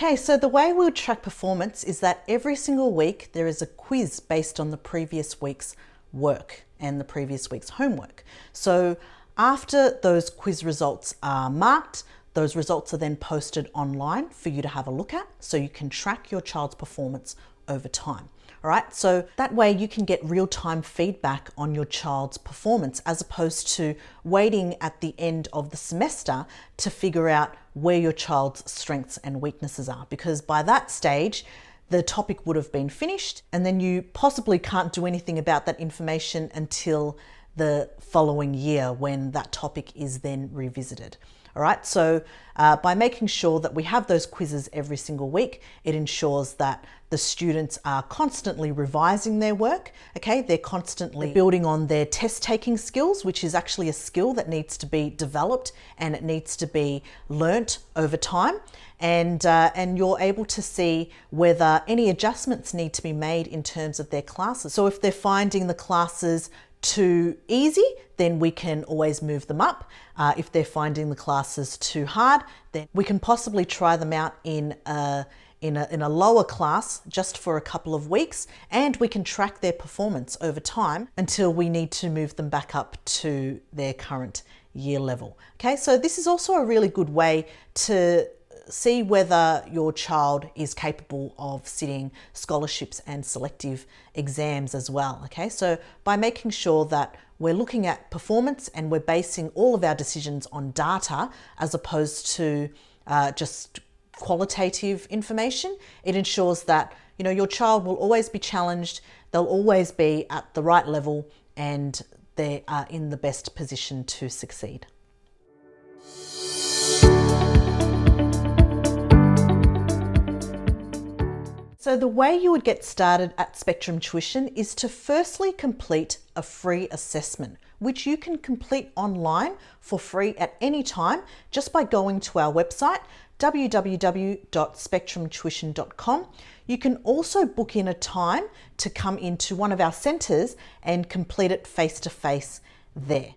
Okay, so the way we would track performance is that every single week there is a quiz based on the previous week's work and the previous week's homework. So after those quiz results are marked, those results are then posted online for you to have a look at so you can track your child's performance over time. All right, so that way you can get real-time feedback on your child's performance as opposed to waiting at the end of the semester to figure out where your child's strengths and weaknesses are, because by that stage, the topic would have been finished and then you possibly can't do anything about that information until the following year when that topic is then revisited. All right, so by making sure that we have those quizzes every single week, it ensures that the students are constantly revising their work, okay? They're constantly building on their test-taking skills, which is actually a skill that needs to be developed and it needs to be learnt over time. And you're able to see whether any adjustments need to be made in terms of their classes. So if they're finding the classes too easy, then we can always move them up. If they're finding the classes too hard, then we can possibly try them out in a lower class just for a couple of weeks, and we can track their performance over time until we need to move them back up to their current year level. Okay, so this is also a really good way to see whether your child is capable of sitting scholarships and selective exams as well. Okay, so by making sure that we're looking at performance and we're basing all of our decisions on data as opposed to just qualitative information, it ensures that your child will always be challenged, they'll always be at the right level, and they are in the best position to succeed. So the way you would get started at Spectrum Tuition is to firstly complete a free assessment, which you can complete online for free at any time just by going to our website, www.spectrumtuition.com. You can also book in a time to come into one of our centres and complete it face-to-face there.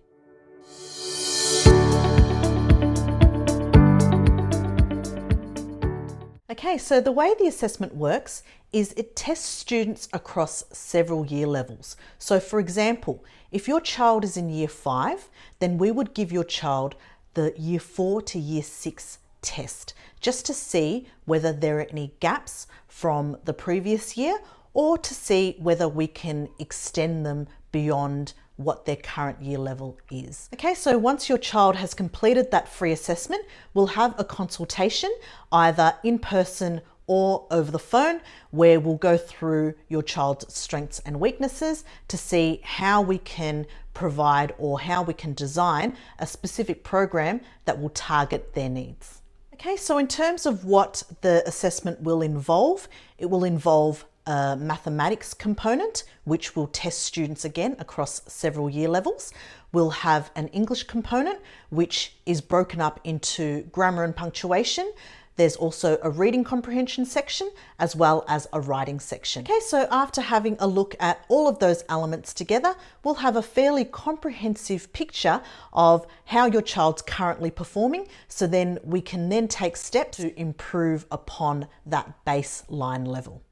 Okay, so the way the assessment works is it tests students across several year levels. So for example, if your child is in year 5, then we would give your child the year 4 to year 6 test, just to see whether there are any gaps from the previous year or to see whether we can extend them beyond what their current year level is. Okay, so once your child has completed that free assessment, we'll have a consultation either in person or over the phone where we'll go through your child's strengths and weaknesses to see how we can provide or how we can design a specific program that will target their needs. Okay, so in terms of what the assessment will involve, it will involve a mathematics component, which will test students again across several year levels. We'll have an English component, which is broken up into grammar and punctuation. There's also a reading comprehension section as well as a writing section. Okay, so after having a look at all of those elements together, we'll have a fairly comprehensive picture of how your child's currently performing. So then we can then take steps to improve upon that baseline level.